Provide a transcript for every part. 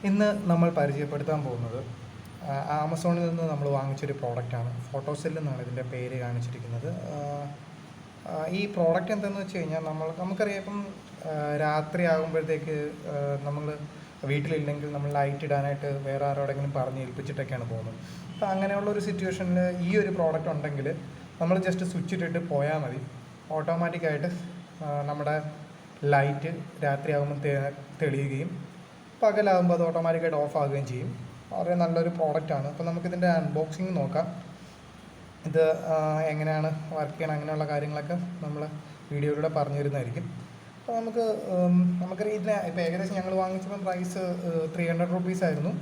ഇന്ന് നമ്മൾ പരിചയപ്പെടുത്താൻ പോകുന്നത് ആമസോണിൽ നിന്ന് നമ്മൾ വാങ്ങിച്ചൊരു പ്രോഡക്റ്റാണ്. ഫോട്ടോസെൽ എന്നാണ് ഇതിൻ്റെ പേര് കാണിച്ചിരിക്കുന്നത്. ഈ പ്രോഡക്റ്റ് എന്താണെന്ന് വെച്ച് കഴിഞ്ഞാൽ നമുക്കറിയാം, ഇപ്പം രാത്രി ആകുമ്പോഴത്തേക്ക് നമ്മൾ വീട്ടിലില്ലെങ്കിൽ നമ്മൾ ലൈറ്റ് ഇടാനായിട്ട് വേറെ ആരോടെങ്കിലും പറഞ്ഞ് ഏൽപ്പിച്ചിട്ടൊക്കെയാണ് പോകുന്നത്. അപ്പോൾ അങ്ങനെയുള്ളൊരു സിറ്റുവേഷനിൽ ഈ ഒരു പ്രോഡക്റ്റ് ഉണ്ടെങ്കിൽ നമ്മൾ ജസ്റ്റ് സ്വിച്ച് ഇട്ടിട്ട് പോയാൽ മതി. ഓട്ടോമാറ്റിക്കായിട്ട് നമ്മുടെ ലൈറ്റ് രാത്രിയാകുമ്പോൾ തെളിയുകയും പകലാകുമ്പോൾ അത് ഓട്ടോമാറ്റിക്കായിട്ട് ഓഫ് ആകുകയും ചെയ്യും. വളരെ നല്ലൊരു പ്രോഡക്റ്റാണ്. അപ്പോൾ നമുക്കിതിൻ്റെ അൺബോക്സിങ് നോക്കാം. ഇത് എങ്ങനെയാണ് വർക്ക് ചെയ്യണം, അങ്ങനെയുള്ള കാര്യങ്ങളൊക്കെ നമ്മൾ വീഡിയോയിലൂടെ പറഞ്ഞു തരുന്നതായിരിക്കും. അപ്പോൾ നമുക്കറിയാം, ഇതിന് ഇപ്പോൾ ഏകദേശം ഞങ്ങൾ വാങ്ങിച്ചപ്പോൾ പ്രൈസ് 300 rupees ആയിരുന്നു.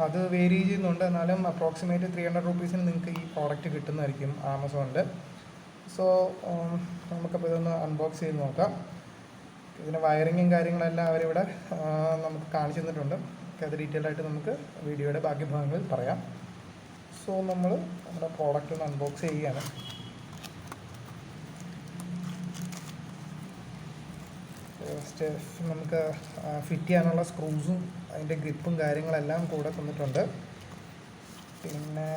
അത് വേരി ചെയ്യുന്നുണ്ട്, എന്നാലും അപ്രോക്സിമേറ്റ് 300 rupees നിങ്ങൾക്ക് ഈ പ്രോഡക്റ്റ് കിട്ടുന്നതായിരിക്കും ആമസോണിൽ. സോ നമുക്കപ്പോൾ ഇതൊന്ന് അൺബോക്സ് ചെയ്ത് നോക്കാം. ഇതിന് വയറിങ്ങും കാര്യങ്ങളെല്ലാം അവരിവിടെ നമുക്ക് കാണിച്ചു തന്നിട്ടുണ്ട്. അത് ഡീറ്റെയിൽ ആയിട്ട് നമുക്ക് വീഡിയോയുടെ ബാക്കി ഭാഗങ്ങളിൽ പറയാം. സോ നമ്മുടെ പ്രോഡക്റ്റ് ഒന്ന് അൺബോക്സ് ചെയ്യുകയാണ്. ഫസ്റ്റ് നമുക്ക് ഫിറ്റ് ചെയ്യാനുള്ള സ്ക്രൂസും അതിൻ്റെ ഗ്രിപ്പും കാര്യങ്ങളെല്ലാം കൂടെ തന്നിട്ടുണ്ട്. പിന്നെ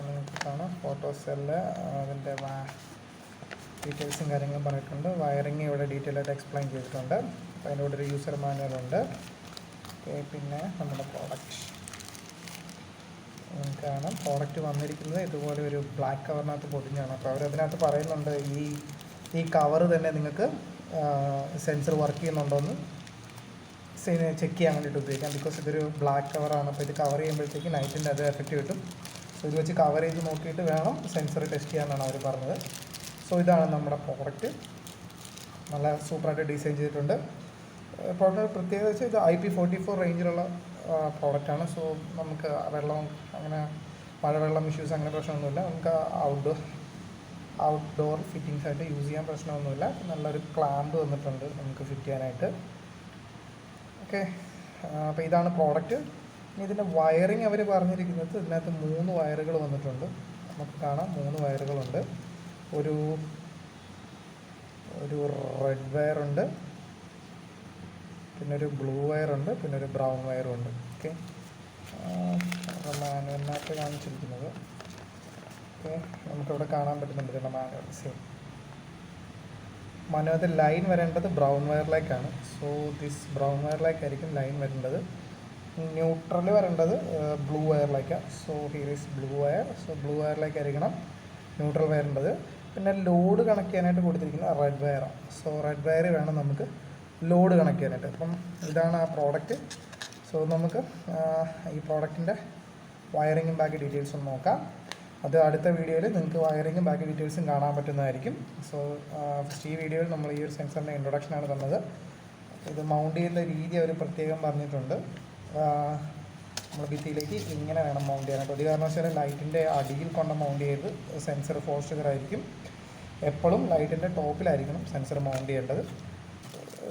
നിങ്ങൾക്ക് കാണാം ഫോട്ടോസെല്ല്, അതിൻ്റെ ഡീറ്റെയിൽസും കാര്യങ്ങളും പറഞ്ഞിട്ടുണ്ട്. വയറിങ് ഇവിടെ ഡീറ്റെയിൽ ആയിട്ട് എക്സ്പ്ലെയിൻ ചെയ്തിട്ടുണ്ട്. അപ്പോൾ അതിൻ്റെ കൂടെ ഒരു യൂസർ മാനുവലുണ്ട്. പിന്നെ നമ്മുടെ പ്രോഡക്റ്റ് നിങ്ങൾക്കാണ്. പ്രോഡക്റ്റ് വന്നിരിക്കുന്നത് ഇതുപോലെ ഒരു ബ്ലാക്ക് കവറിനകത്ത് പൊതിഞ്ഞാണ്. അപ്പോൾ അവരതിനകത്ത് പറയുന്നുണ്ട് ഈ കവർ തന്നെ നിങ്ങൾക്ക് സെൻസർ വർക്ക് ചെയ്യുന്നുണ്ടോയെന്ന് ചെക്ക് ചെയ്യാൻ വേണ്ടിയിട്ട് ഉപയോഗിക്കാം. ബിക്കോസ് ഇതൊരു ബ്ലാക്ക് കവറാണ്. അപ്പോൾ ഇത് കവർ ചെയ്യുമ്പോഴത്തേക്ക് നൈറ്റിൻ്റെ അത് എഫക്റ്റ് കിട്ടും. സോ ഇത് വെച്ച് കവർ ചെയ്ത് നോക്കിയിട്ട് വേണം സെൻസർ ടെസ്റ്റ് ചെയ്യാമെന്നാണ് അവർ പറഞ്ഞത്. സോ ഇതാണ് നമ്മുടെ പ്രോഡക്റ്റ്. നല്ല സൂപ്പറായിട്ട് ഡിസൈൻ ചെയ്തിട്ടുണ്ട്. പ്രോഡക്റ്റ് പ്രത്യേകത വെച്ചാൽ ഇത് IP44 റേഞ്ചിലുള്ള പ്രോഡക്റ്റാണ്. സോ നമുക്ക് വെള്ളം അങ്ങനെ മഴവെള്ളം ഇഷ്യൂസ് അങ്ങനെ പ്രശ്നമൊന്നുമില്ല. നമുക്ക് ഔട്ട്ഡോർ ഫിറ്റിങ്സ് ആയിട്ട് യൂസ് ചെയ്യാൻ പ്രശ്നമൊന്നുമില്ല. നല്ലൊരു ക്ലാമ്പ് വന്നിട്ടുണ്ട് നമുക്ക് ഫിറ്റ് ചെയ്യാനായിട്ട്. ഓക്കെ, അപ്പോൾ ഇതാണ് പ്രോഡക്റ്റ്. ഇനി ഇതിൻ്റെ വയറിങ് അവർ പറഞ്ഞിരിക്കുന്നത് ഇതിനകത്ത് 3 വയറുകൾ വന്നിട്ടുണ്ട്. നമുക്ക് കാണാം 3 വയറുകളുണ്ട്. ഒരു റെഡ് വയറുണ്ട്, പിന്നെ ഒരു ബ്ലൂ വയറുണ്ട്, പിന്നെ ഒരു ബ്രൗൺ വയറുണ്ട്. ഓക്കെ, മാനുവലിനകത്ത് കാണിച്ചിരിക്കുന്നത്. ഓക്കെ, നമുക്കിവിടെ കാണാൻ പറ്റുന്നുണ്ട് ഇതിൻ്റെ മാനുവൽ. സെയിം മാനുവൽ ലൈൻ വരേണ്ടത് ബ്രൗൺ വയറിലേക്കാണ്. സോ ദിസ് ബ്രൗൺ വയറിലേക്കായിരിക്കും ലൈൻ വരേണ്ടത്. ന്യൂട്രൽ വരേണ്ടത് ബ്ലൂ വയറിലേക്കാണ്. So here is blue wire. So blue വയറിലേക്കായിരിക്കണം ന്യൂട്രൽ വരേണ്ടത്. പിന്നെ ലോഡ് കണക്ട് ചെയ്യാനായിട്ട് കൊടുത്തിരിക്കുന്നത് റെഡ് വയറാണ്. സോ റെഡ് വയർ വേണം നമുക്ക് ലോഡ് കണക്ട് ചെയ്യാനായിട്ട്. അപ്പം ഇതാണ് ആ പ്രോഡക്റ്റ്. സോ നമുക്ക് ഈ പ്രോഡക്റ്റിൻ്റെ വയറിങ്ങും ബാക്കി ഡീറ്റെയിൽസും നോക്കാം. അത് അടുത്ത വീഡിയോയിൽ നിങ്ങൾക്ക് വയറിങ്ങും ബാക്കി ഡീറ്റെയിൽസും കാണാൻ പറ്റുന്നതായിരിക്കും. സോ ഫസ്റ്റ് ഈ വീഡിയോയിൽ നമ്മൾ ഈ ഒരു സെൻസറിൻ്റെ ഇൻട്രൊഡക്ഷനാണ് തന്നത്. ഇത് മൗണ്ട് ചെയ്യുന്ന രീതി അവർ പ്രത്യേകം പറഞ്ഞിട്ടുണ്ട്. നമ്മൾ ഭിത്തിയിലേക്ക് ഇങ്ങനെ വേണം മൗണ്ട് ചെയ്യാനായിട്ട്. ഒരു കാരണവശാലും ലൈറ്റിൻ്റെ അടിയിൽ കൊണ്ട് മൗണ്ട് ചെയ്ത് സെൻസർ ഫോർ ആയിരിക്കും. എപ്പോഴും ലൈറ്റിൻ്റെ ടോപ്പിലായിരിക്കണം സെൻസർ മൗണ്ട് ചെയ്യേണ്ടത്.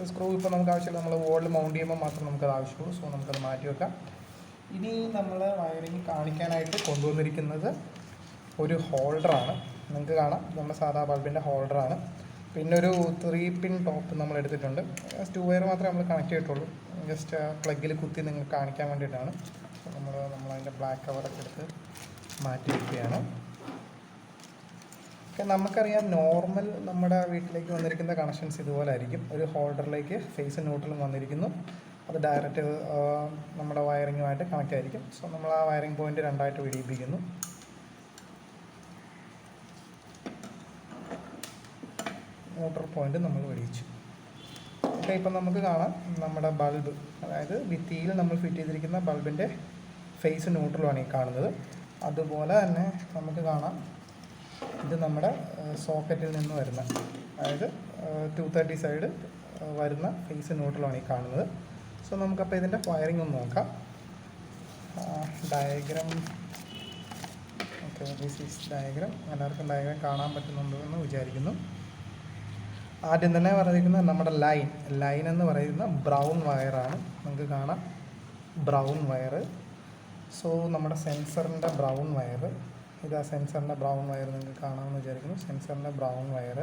സ്ക്രൂ ഇപ്പോൾ നമുക്ക് ആവശ്യമില്ല, നമ്മൾ വോളിൽ മൗണ്ട് ചെയ്യുമ്പോൾ മാത്രം നമുക്കത് ആവശ്യമുള്ളൂ. സോ നമുക്കത് മാറ്റി വെക്കാം. ഇനി നമ്മൾ വയറിങ് കാണിക്കാനായിട്ട് കൊണ്ടുവന്നിരിക്കുന്നത് ഒരു ഹോൾഡറാണ്. നിങ്ങൾക്ക് കാണാം, നമ്മുടെ സാധാ ബൾബിൻ്റെ ഹോൾഡറാണ്. പിന്നെ ഒരു 3 പിൻ ടോപ്പ് നമ്മൾ എടുത്തിട്ടുണ്ട്. 2 വയർ മാത്രമേ നമ്മൾ കണക്ട് ചെയ്തിട്ടുള്ളൂ. ജസ്റ്റ് പ്ലഗിൽ കുത്തി നിങ്ങൾക്ക് കാണിക്കാൻ വേണ്ടിയിട്ടാണ്. നമ്മളതിൻ്റെ ബ്ലാക്ക് കവറൊക്കെ എടുത്ത് മാറ്റി വയ്ക്കുകയാണ്. ഓക്കെ, നമുക്കറിയാം നോർമൽ നമ്മുടെ വീട്ടിലേക്ക് വന്നിരിക്കുന്ന കണക്ഷൻസ് ഇതുപോലെ ആയിരിക്കും. ഒരു ഹോൾഡറിലേക്ക് ഫേസ് ന്യൂട്രലും വന്നിരിക്കുന്നു. അത് ഡയറക്റ്റ് നമ്മുടെ വയറിങ്ങുമായിട്ട് കണക്റ്റ് ആയിരിക്കും. സോ നമ്മൾ ആ വയറിംഗ് പോയിൻ്റ് 2ആയിട്ട് വിടിയിപ്പിക്കുന്നു. ന്യൂട്രൽ പോയിൻ്റ് നമ്മൾ വെടിയിച്ചു. ഓക്കെ, ഇപ്പം നമുക്ക് കാണാം നമ്മുടെ ബൾബ്, അതായത് ഭിത്തിയിൽ നമ്മൾ ഫിറ്റ് ചെയ്തിരിക്കുന്ന ബൾബിൻ്റെ ഫേസ് ന്യൂട്രലാണ് ഈ കാണുന്നത്. അതുപോലെ തന്നെ നമുക്ക് കാണാം ഇത് നമ്മുടെ സോക്കറ്റിൽ നിന്ന് വരുന്ന, അതായത് 230 സൈഡ് വരുന്ന ഫേസ് ന്യൂട്രലാണ് ഈ കാണുന്നത്. സോ നമുക്കപ്പോൾ ഇതിൻ്റെ വയറിംഗ് ഒന്ന് നോക്കാം. Diagram. Okay, this is diagram. എല്ലാവർക്കും ഡയഗ്രാം കാണാൻ പറ്റുന്നുണ്ടെന്ന് വിചാരിക്കുന്നു. ആദ്യം തന്നെ പറഞ്ഞിരിക്കുന്നത് നമ്മുടെ ലൈൻ എന്ന് പറയുന്ന ബ്രൗൺ വയറാണ്. നമുക്ക് കാണാം ബ്രൗൺ വയർ. സോ നമ്മുടെ സെൻസറിൻ്റെ ബ്രൗൺ വയർ ഇതാ സെൻസറിൻ്റെ ബ്രൗൺ വയർ നിങ്ങൾക്ക് കാണാമെന്ന് വിചാരിക്കുന്നു. സെൻസറിൻ്റെ ബ്രൗൺ വയർ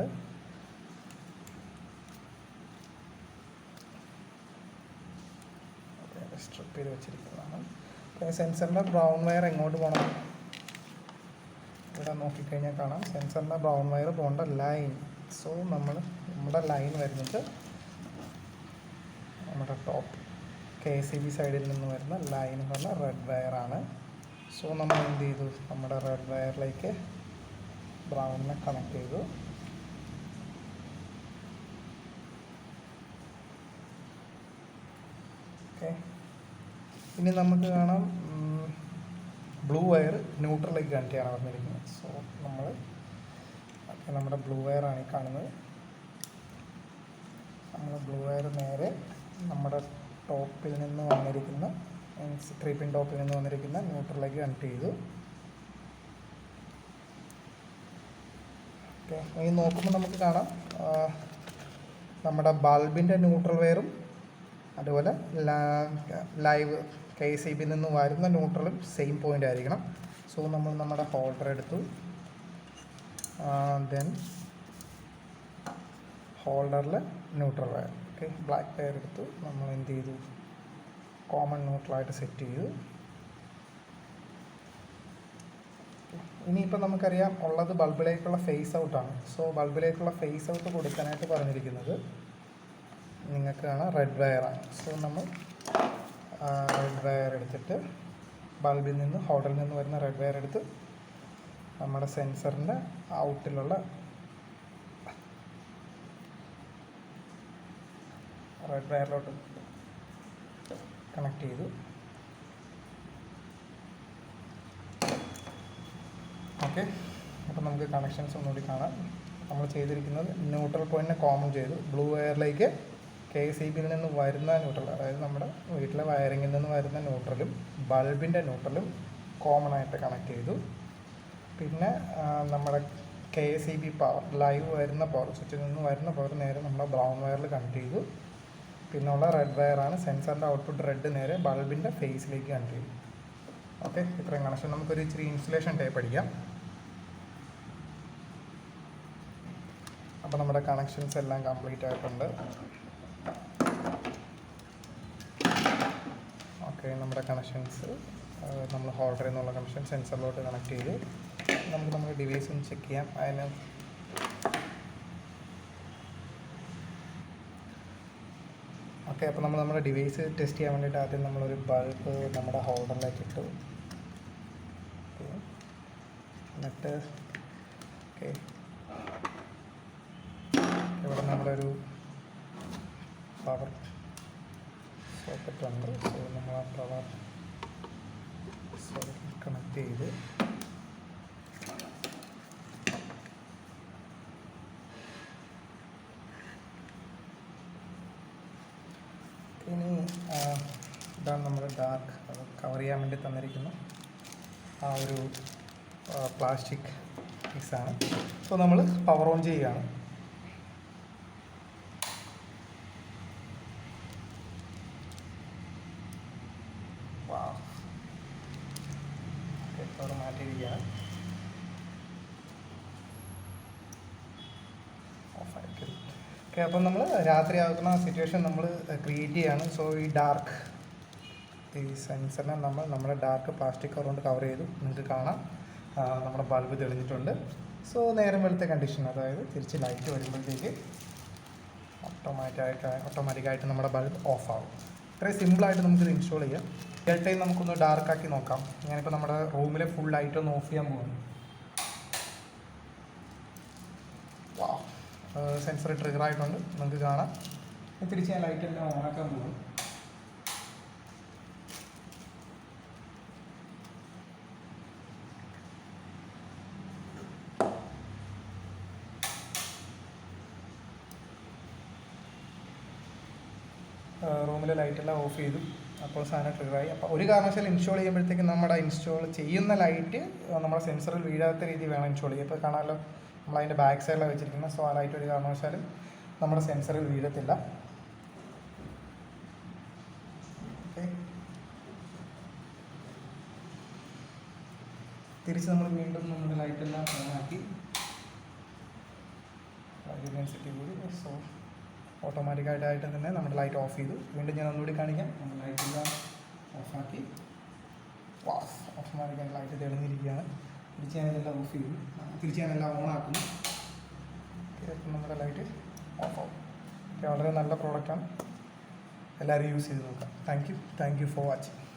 സ്ട്രിപ്പ് ചെയ്ത് വെച്ചിരിക്കുന്നതാണ്. സെൻസറിൻ്റെ ബ്രൗൺ വയർ എങ്ങോട്ട് പോകണം? ഇവിടെ നോക്കിക്കഴിഞ്ഞാൽ കാണാം സെൻസറിൻ്റെ ബ്രൗൺ വയർ പോകേണ്ട ലൈൻ. സോ നമ്മുടെ ലൈൻ വരുന്നത് നമ്മുടെ ടോപ്പ് KCB സൈഡിൽ നിന്ന് വരുന്ന ലൈൻ എന്ന് പറഞ്ഞാൽ റെഡ് വയറാണ്. സോ നമ്മൾ എന്ത് ചെയ്തു? നമ്മുടെ റെഡ് വയറിലേക്ക് ബ്രൗണിനെ കണക്ട് ചെയ്തു. ഓക്കെ, ഇനി നമുക്ക് കാണാം ബ്ലൂ വയർ ന്യൂട്രലിലേക്ക് കണക്ട് ചെയ്യാനാണ് പറഞ്ഞിരിക്കുന്നത്. സോ നമ്മുടെ ബ്ലൂ വയറാണ് ഈ കാണുന്നത്. നമ്മൾ ബ്ലൂ വയർ നേരെ നമ്മുടെ ടോപ്പിൽ നിന്ന് വന്നിരിക്കുന്ന 3 പിൻ ടോപ്പിൽ നിന്ന് വന്നിരിക്കുന്ന ന്യൂട്രലിലേക്ക് കണക്ട് ചെയ്തു. ഓക്കെ, ഇനി നോക്കുമ്പോൾ നമുക്ക് കാണാം നമ്മുടെ ബൾബിൻ്റെ ന്യൂട്രൽ വയറും അതുപോലെ ലൈവ് KCB നിന്ന് വരുന്ന ന്യൂട്രലും സെയിം പോയിൻ്റ് ആയിരിക്കണം. സോ നമ്മൾ നമ്മുടെ ഹോൾഡർ എടുത്തു. ദെൻ ഹോൾഡറിൽ neutral wire, okay, black wire എടുത്തു. നമ്മൾ എന്ത് ചെയ്തു? കോമൺ ന്യൂട്രലായിട്ട് സെറ്റ് ചെയ്തു. ഇനിയിപ്പോൾ നമുക്കറിയാം ഉള്ളത് ബൾബിലേക്കുള്ള ഫേസ് ഔട്ടാണ്. സോ ബൾബിലേക്കുള്ള ഫേസ് ഔട്ട് കൊടുക്കാനായിട്ട് പറഞ്ഞിരിക്കുന്നത് നിങ്ങൾക്ക് കാണാം റെഡ് വയറാണ്. സോ നമ്മൾ റെഡ് വയർ എടുത്തിട്ട് ബൾബിൽ നിന്ന് ഹോൾഡറിൽ നിന്ന് വരുന്ന റെഡ് വയർ എടുത്ത് നമ്മുടെ സെൻസറിൻ്റെ ഔട്ടിലുള്ള റെഡ് വയറിലോട്ട് കണക്ട് ചെയ്തു. ഓക്കെ, അപ്പോൾ നമുക്ക് കണക്ഷൻസ് ഒന്നുകൂടി കാണാം. നമ്മൾ ചെയ്തിരിക്കുന്നത് ന്യൂട്രൽ പോയിൻറ്റിനെ കോമൺ ചെയ്തു. ബ്ലൂ വയറിലേക്ക് KCBയിൽ നിന്ന് വരുന്ന ന്യൂട്രൽ, അതായത് നമ്മുടെ വീട്ടിലെ വയറിങ്ങിൽ നിന്ന് വരുന്ന ന്യൂട്രലും ബൾബിൻ്റെ ന്യൂട്രലും കോമൺ ആയിട്ട് കണക്ട് ചെയ്തു. പിന്നെ നമ്മുടെ KCB പവർ, ലൈവ് വരുന്ന പവർ, സ്വിച്ചിൽ നിന്ന് വരുന്ന പവർ നേരെ നമ്മുടെ ബ്രൗൺ വയറിൽ കണക്ട് ചെയ്തു. പിന്നുള്ള റെഡ് വയറാണ് സെൻസറിൻ്റെ ഔട്ട്പുട്ട് റെഡ് നേരെ ബൾബിൻ്റെ ഫേസിലേക്ക് കണക്ട് ചെയ്തു. ഓക്കെ, ഇത്രയും കണക്ഷൻ. നമുക്കൊരു ഇച്ചിരി ഇൻസുലേഷൻ ടേപ്പ് അടിക്കാം. അപ്പോൾ നമ്മുടെ കണക്ഷൻസ് എല്ലാം കംപ്ലീറ്റ് ആയിട്ടുണ്ട്. ഓക്കെ, നമ്മുടെ കണക്ഷൻസ് നമ്മൾ ഹോൾഡറിൽ നിന്നുള്ള കണക്ഷൻ സെൻസറിലോട്ട് കണക്ട് ചെയ്ത് നമുക്ക് നമ്മുടെ ഡിവൈസ് ഒന്ന് ചെക്ക് ചെയ്യാം. അതിന് ഓക്കെ, അപ്പോൾ നമ്മൾ നമ്മുടെ ഡിവൈസ് ടെസ്റ്റ് ചെയ്യാൻ വേണ്ടിയിട്ട് ആദ്യം നമ്മളൊരു ബൾബ് നമ്മുടെ ഹോൾഡറിലേക്ക് ഇട്ടു. എന്നിട്ട് ഓക്കെ, ഇവിടെ നമ്മുടെ ഒരു പവർ സോക്കറ്റ് ഉണ്ട്. സോ നമ്മൾ ആ പവർ സോക്കറ്റ് കണക്ട് ചെയ്ത് ഇനി ഇതാണ് നമ്മുടെ ഡാർക്ക് കവർ ചെയ്യാൻ വേണ്ടി തന്നിരിക്കുന്ന ആ ഒരു പ്ലാസ്റ്റിക് പീസാണ്. സോ നമ്മൾ പവർ ഓൺ ചെയ്യുകയാണ്. പവർ മാറ്റിയിരിക്കുകയാണ്. ഓഫായിരിക്കും. ഓക്കെ, അപ്പം നമ്മൾ രാത്രി ആകുന്ന സിറ്റുവേഷൻ നമ്മൾ ക്രിയേറ്റ് ചെയ്യാണ്. സോ ഈ ഡാർക്ക് ഈ സെൻസറിനെ നമ്മുടെ ഡാർക്ക് പ്ലാസ്റ്റിക് കവർ കൊണ്ട് കവർ ചെയ്തു. നിങ്ങൾക്ക് കാണാം നമ്മുടെ ബൾബ് തെളിഞ്ഞിട്ടുണ്ട്. സോ നേരം വെളുത്ത കണ്ടീഷൻ, അതായത് തിരിച്ച് ലൈറ്റ് വരുമ്പോഴത്തേക്ക് ഓട്ടോമാറ്റിക്കായിട്ട് നമ്മുടെ ബൾബ് ഓഫാകും. ഇത്രയും സിമ്പിളായിട്ട് നമുക്കിത് ഇൻസ്റ്റാൾ ചെയ്യാം. റിയൽ ടൈം നമുക്കൊന്ന് ഡാർക്കാക്കി നോക്കാം. ഞാനിപ്പോൾ നമ്മുടെ റൂമിലെ ഫുൾ ലൈറ്റ് ഒന്ന് ഓഫ് ചെയ്യാൻ പോകുന്നു. സെൻസർ ട്രിഗർ ആയിട്ടുണ്ട്, നിങ്ങൾക്ക് കാണാം. തിരിച്ച് ഞാൻ ലൈറ്റ് എല്ലാം ഓണാക്കാൻ പോകും. റൂമിലെ ലൈറ്റെല്ലാം ഓഫ് ചെയ്തു. അപ്പോൾ സാധനം ട്രിഗറായി. അപ്പോൾ ഒരു കാരണവശാലും ഇൻസ്റ്റാൾ ചെയ്യുമ്പോഴത്തേക്കും നമ്മുടെ ഇൻസ്റ്റാൾ ചെയ്യുന്ന ലൈറ്റ് നമ്മുടെ സെൻസറിൽ വീഴാത്ത രീതിയിൽ വേണം ഇൻസ്റ്റാൾ ചെയ്യുക. ഇപ്പോൾ കാണാമല്ലോ നമ്മളതിൻ്റെ ബാക്ക് സൈഡിലാണ് വെച്ചിരിക്കുന്നത്. സോ ആ ലൈറ്റ് ഒരു കാരണവശാലും നമ്മുടെ സെൻസറിൽ വീഴത്തില്ല. ഓക്കെ, തിരിച്ച് നമ്മൾ വീണ്ടും നമ്മുടെ ലൈറ്റെല്ലാം ഓണാക്കി സെറ്റ് കൂടി. സോ ഓട്ടോമാറ്റിക്കായിട്ട് തന്നെ നമ്മുടെ ലൈറ്റ് ഓഫ് ചെയ്തു. വീണ്ടും ഞാൻ ഒന്നുകൂടി കാണിക്കാം. നമ്മൾ ലൈറ്റെല്ലാം ഓഫാക്കി. ഓട്ടോമാറ്റിക്കായി ലൈറ്റ് തെളിഞ്ഞിരിക്കുകയാണ്. തിരിച്ച് ഞാനിതെല്ലാം ഓഫ് ചെയ്തു. തിരിച്ച് ഞാനെല്ലാം ഓണാക്കുന്നു. ഇപ്പം നമ്മുടെ ലൈറ്റ് ഓഫ് ആവും. വളരെ നല്ല പ്രോഡക്റ്റാണ്. എല്ലാവരും യൂസ് ചെയ്ത് നോക്കാം. Thank you for watching.